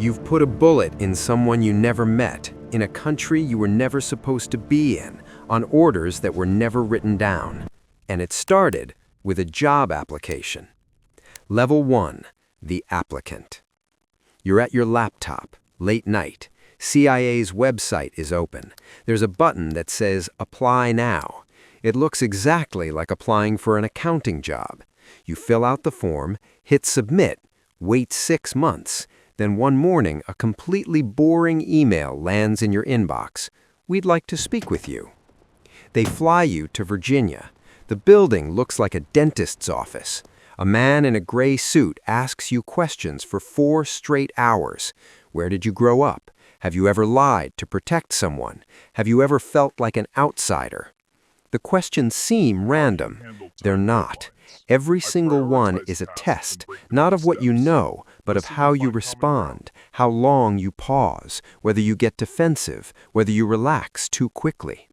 You've put a bullet in someone you never met, in a country you were never supposed to be in, on orders that were never written down. And it started with a job application. Level 1, the applicant. You're at your laptop, late night. CIA's website is open. There's a button that says Apply Now. It looks exactly like applying for an accounting job. You fill out the form, hit Submit, wait 6 months. Then one morning, a completely boring email lands in your inbox. We'd like to speak with you. They fly you to Virginia. The building looks like a dentist's office. A man in a gray suit asks you questions for 4 straight hours. Where did you grow up? Have you ever lied to protect someone? Have you ever felt like an outsider? The questions seem random. They're not. Every single one is a test, not of what you know, but of how you respond, how long you pause, whether you get defensive, whether you relax too quickly.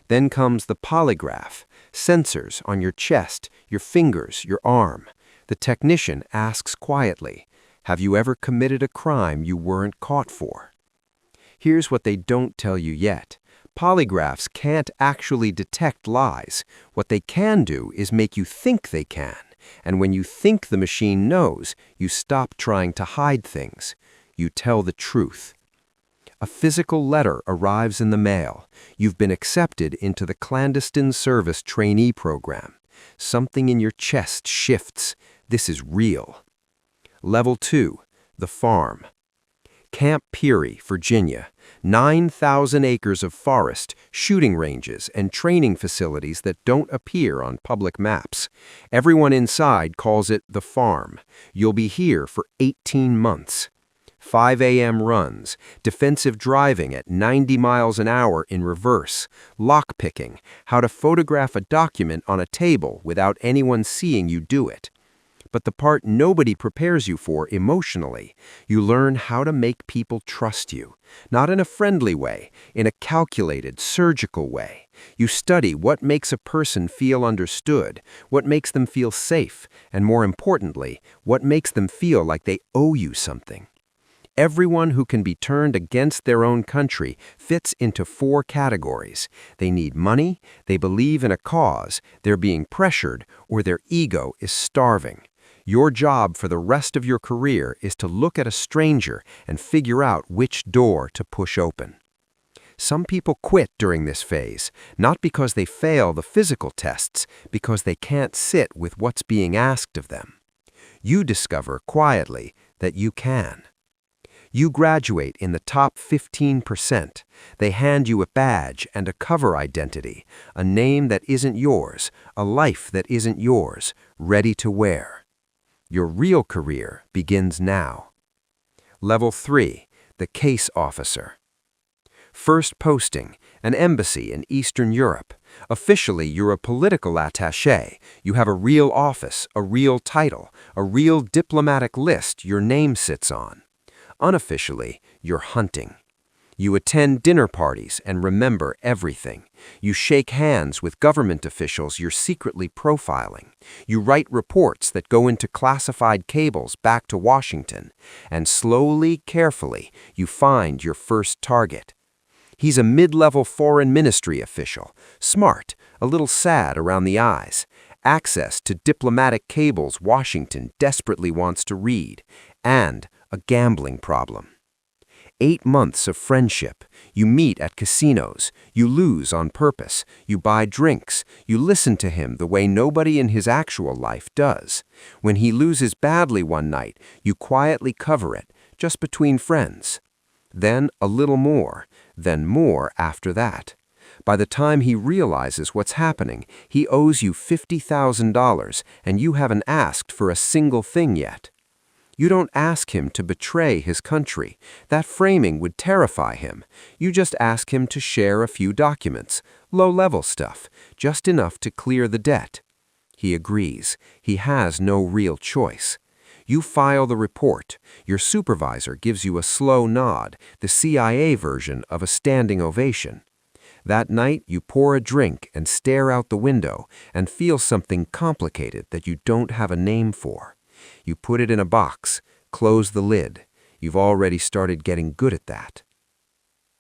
Then comes the polygraph, sensors on your chest, your fingers, your arm. The technician asks quietly, have you ever committed a crime you weren't caught for? Here's what they don't tell you yet. Polygraphs can't actually detect lies. What they can do is make you think they can. And when you think the machine knows, you stop trying to hide things. You tell the truth. A physical letter arrives in the mail. You've been accepted into the clandestine service trainee program. Something in your chest shifts. This is real. Level 2, the farm. Camp Peary, Virginia. 9,000 acres of forest, shooting ranges, and training facilities that don't appear on public maps. Everyone inside calls it the farm. You'll be here for 18 months. 5 a.m. runs, defensive driving at 90 miles an hour in reverse, lockpicking, how to photograph a document on a table without anyone seeing you do it. But the part nobody prepares you for emotionally, you learn how to make people trust you. Not in a friendly way, in a calculated, surgical way. You study what makes a person feel understood, what makes them feel safe, and more importantly, what makes them feel like they owe you something. Everyone who can be turned against their own country fits into 4 categories. They need money, they believe in a cause, they're being pressured, or their ego is starving. Your job for the rest of your career is to look at a stranger and figure out which door to push open. Some people quit during this phase, not because they fail the physical tests, because they can't sit with what's being asked of them. You discover quietly that you can. You graduate in the top 15%. They hand you a badge and a cover identity, a name that isn't yours, a life that isn't yours, ready to wear. Your real career begins now. Level 3, the case officer. First posting, an embassy in Eastern Europe. Officially, you're a political attaché. You have a real office, a real title, a real diplomatic list your name sits on. Unofficially, you're hunting. You attend dinner parties and remember everything. You shake hands with government officials you're secretly profiling. You write reports that go into classified cables back to Washington. And slowly, carefully, you find your first target. He's a mid-level foreign ministry official, smart, a little sad around the eyes, access to diplomatic cables Washington desperately wants to read, and a gambling problem. 8 months of friendship. You meet at casinos. You lose on purpose. You buy drinks. You listen to him the way nobody in his actual life does. When he loses badly one night, you quietly cover it, just between friends. Then a little more, then more after that. By the time he realizes what's happening, he owes you $50,000 and you haven't asked for a single thing yet. You don't ask him to betray his country. That framing would terrify him. You just ask him to share a few documents, low-level stuff, just enough to clear the debt. He agrees. He has no real choice. You file the report. Your supervisor gives you a slow nod, the CIA version of a standing ovation. That night, you pour a drink and stare out the window and feel something complicated that you don't have a name for. You put it in a box, close the lid. You've already started getting good at that.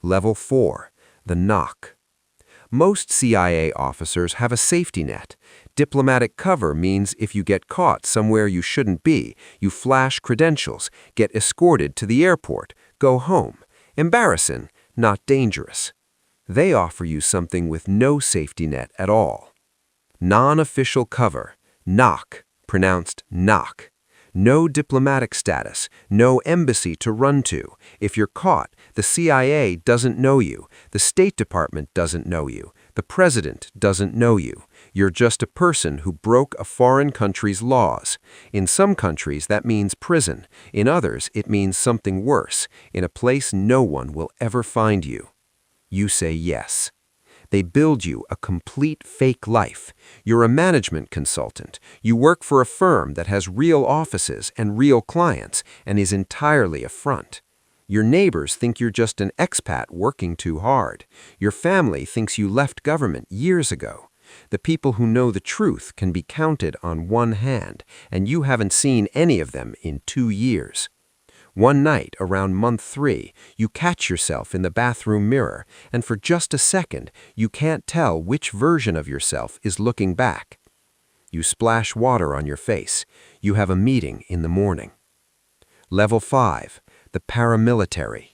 Level 4. The knock. Most CIA officers have a safety net. Diplomatic cover means if you get caught somewhere you shouldn't be, you flash credentials, get escorted to the airport, go home. Embarrassing, not dangerous. They offer you something with no safety net at all. Non-official cover, knock, pronounced knock. No diplomatic status, no embassy to run to. If you're caught, the CIA doesn't know you, the State Department doesn't know you, the President doesn't know you. You're just a person who broke a foreign country's laws. In some countries, that means prison. In others, it means something worse, in a place no one will ever find you. You say yes. They build you a complete fake life. You're a management consultant. You work for a firm that has real offices and real clients and is entirely a front. Your neighbors think you're just an expat working too hard. Your family thinks you left government years ago. The people who know the truth can be counted on one hand, and you haven't seen any of them in 2 years. One night, around month 3, you catch yourself in the bathroom mirror, and for just a second, you can't tell which version of yourself is looking back. You splash water on your face. You have a meeting in the morning. Level 5. The paramilitary.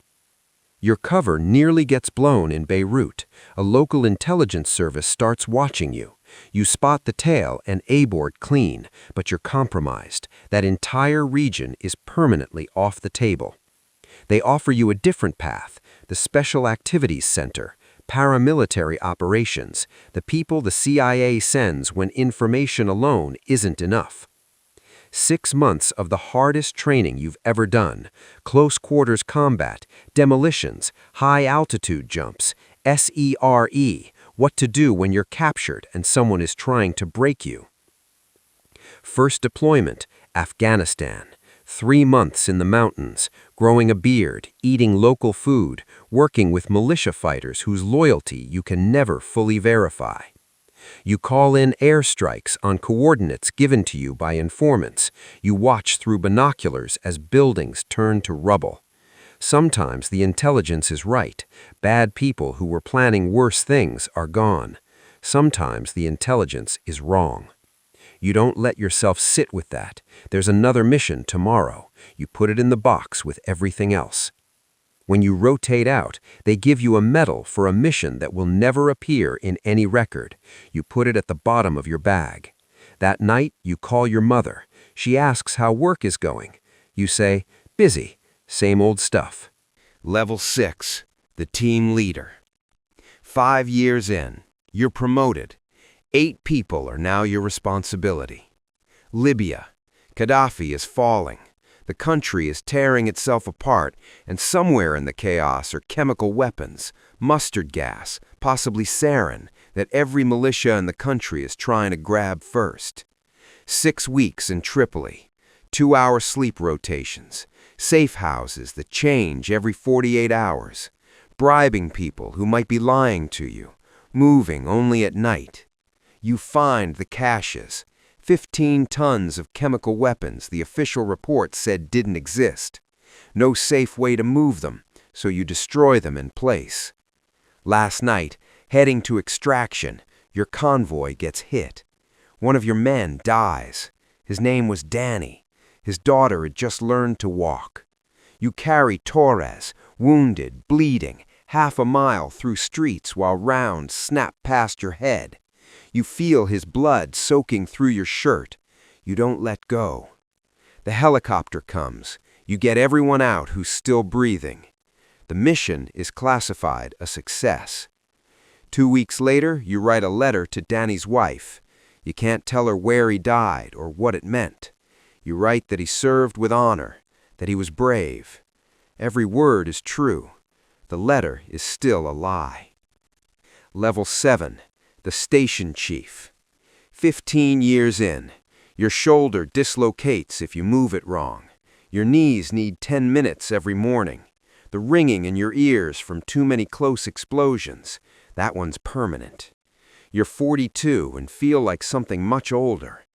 Your cover nearly gets blown in Beirut. A local intelligence service starts watching you. You spot the tail and A-board clean, but you're compromised. That entire region is permanently off the table. They offer you a different path, the Special Activities Center, paramilitary operations, the people the CIA sends when information alone isn't enough. 6 months of the hardest training you've ever done, close quarters combat, demolitions, high-altitude jumps, SERE, what to do when you're captured and someone is trying to break you. First deployment, Afghanistan. 3 months in the mountains, growing a beard, eating local food, working with militia fighters whose loyalty you can never fully verify. You call in airstrikes on coordinates given to you by informants. You watch through binoculars as buildings turn to rubble. Sometimes the intelligence is right. Bad people who were planning worse things are gone. Sometimes the intelligence is wrong. You don't let yourself sit with that. There's another mission tomorrow. You put it in the box with everything else. When you rotate out, they give you a medal for a mission that will never appear in any record. You put it at the bottom of your bag. That night, you call your mother. She asks how work is going. You say, busy, same old stuff. Level 6, the team leader. 5 years in, you're promoted. 8 people are now your responsibility. Libya. Gaddafi is falling. The country is tearing itself apart, and somewhere in the chaos are chemical weapons, mustard gas, possibly sarin, that every militia in the country is trying to grab first. 6 weeks in Tripoli, 2-hour sleep rotations, safe houses that change every 48 hours, bribing people who might be lying to you, moving only at night. You find the caches. 15 tons of chemical weapons the official report said didn't exist. No safe way to move them, so you destroy them in place. Last night, heading to extraction, your convoy gets hit. One of your men dies. His name was Danny. His daughter had just learned to walk. You carry Torres, wounded, bleeding, half a mile through streets while rounds snap past your head. You feel his blood soaking through your shirt. You don't let go. The helicopter comes. You get everyone out who's still breathing. The mission is classified a success. 2 weeks later, you write a letter to Danny's wife. You can't tell her where he died or what it meant. You write that he served with honor, that he was brave. Every word is true. The letter is still a lie. Level 7. The station chief. 15 years in. Your shoulder dislocates if you move it wrong. Your knees need 10 minutes every morning. The ringing in your ears from too many close explosions. That one's permanent. You're 42 and feel like something much older.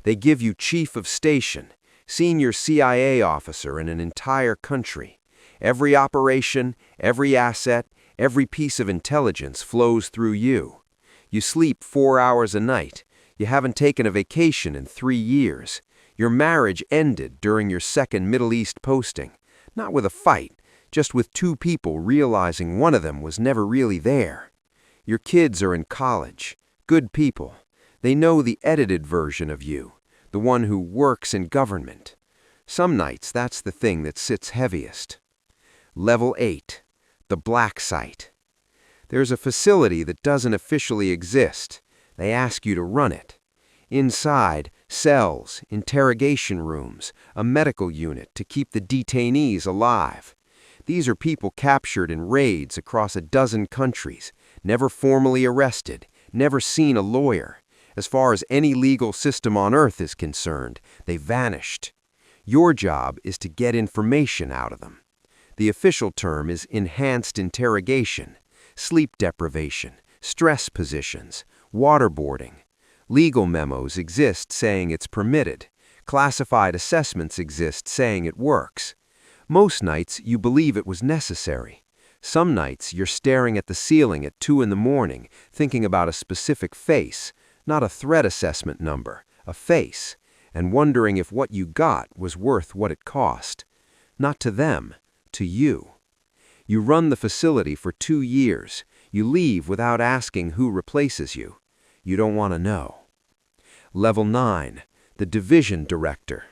They give you chief of station, Senior CIA officer in an entire country. Every operation, every asset, every piece of intelligence flows through you. You sleep 4 hours a night. You haven't taken a vacation in 3 years. Your marriage ended during your second Middle East posting. Not with a fight, just with two people realizing one of them was never really there. Your kids are in college. Good people. They know the edited version of you, the one who works in government. Some nights that's the thing that sits heaviest. Level 8. The black site. There's a facility that doesn't officially exist. They ask you to run it. Inside, cells, interrogation rooms, a medical unit to keep the detainees alive. These are people captured in raids across a dozen countries, never formally arrested, never seen a lawyer. As far as any legal system on Earth is concerned, they vanished. Your job is to get information out of them. The official term is enhanced interrogation, sleep deprivation, stress positions, waterboarding. Legal memos exist saying it's permitted. Classified assessments exist saying it works. Most nights you believe it was necessary. Some nights you're staring at the ceiling at 2 in the morning, thinking about a specific face, not a threat assessment number, a face, and wondering if what you got was worth what it cost. Not to them, to you. You run the facility for 2 years. You leave without asking who replaces you. You don't want to know. Level 9. The Division Director.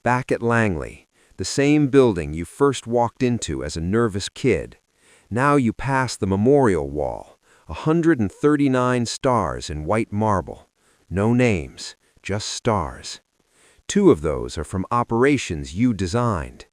Back at Langley, the same building you first walked into as a nervous kid. Now you pass the memorial wall, 139 stars in white marble. No names, just stars. 2 of those are from operations you designed.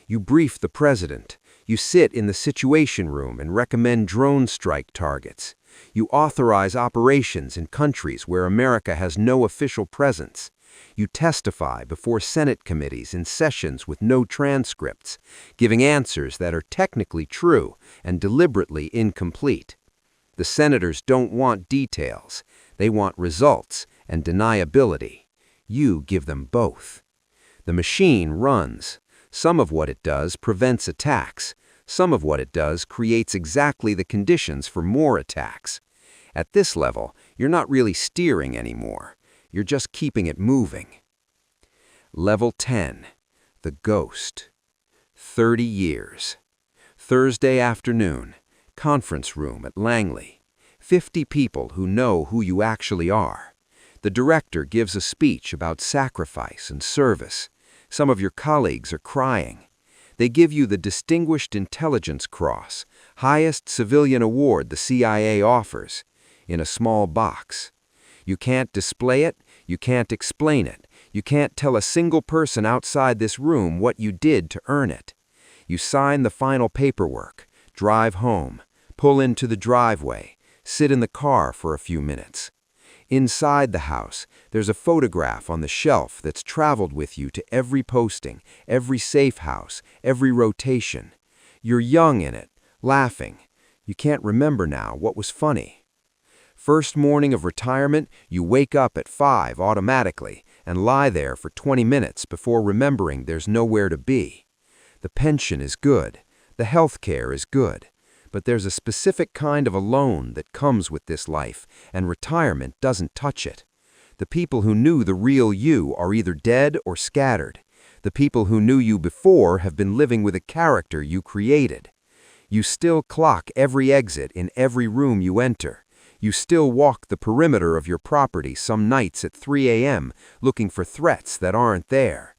You brief the president. You sit in the situation room and recommend drone strike targets. You authorize operations in countries where America has no official presence. You testify before Senate committees in sessions with no transcripts, giving answers that are technically true and deliberately incomplete. The senators don't want details. They want results and deniability. You give them both. The machine runs. Some of what it does prevents attacks. Some of what it does creates exactly the conditions for more attacks. At this level, you're not really steering anymore. You're just keeping it moving. Level 10. The Ghost. 30 years. Thursday afternoon. Conference room at Langley. 50 people who know who you actually are. The director gives a speech about sacrifice and service. Some of your colleagues are crying. They give you the Distinguished Intelligence Cross, highest civilian award the CIA offers, in a small box. You can't display it, you can't explain it, you can't tell a single person outside this room what you did to earn it. You sign the final paperwork, drive home, pull into the driveway, sit in the car for a few minutes. Inside the house, there's a photograph on the shelf that's traveled with you to every posting, every safe house, every rotation. You're young in it, laughing. You can't remember now what was funny. First morning of retirement, you wake up at 5 automatically and lie there for 20 minutes before remembering there's nowhere to be. The pension is good. The health care is good. But there's a specific kind of alone that comes with this life, and retirement doesn't touch it. The people who knew the real you are either dead or scattered. The people who knew you before have been living with a character you created. You still clock every exit in every room you enter. You still walk the perimeter of your property some nights at 3 a.m. looking for threats that aren't there.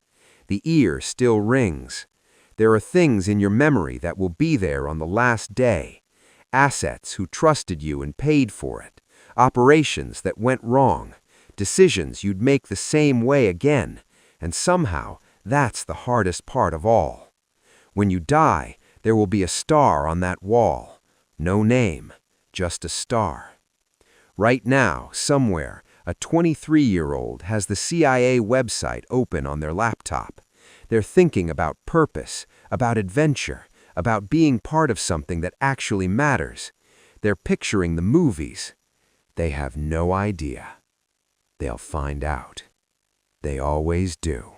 The ear still rings. There are things in your memory that will be there on the last day. Assets who trusted you and paid for it. Operations that went wrong. Decisions you'd make the same way again. And somehow, that's the hardest part of all. When you die, there will be a star on that wall. No name, just a star. Right now, somewhere, a 23-year-old has the CIA website open on their laptop. They're thinking about purpose, about adventure, about being part of something that actually matters. They're picturing the movies. They have no idea. They'll find out. They always do.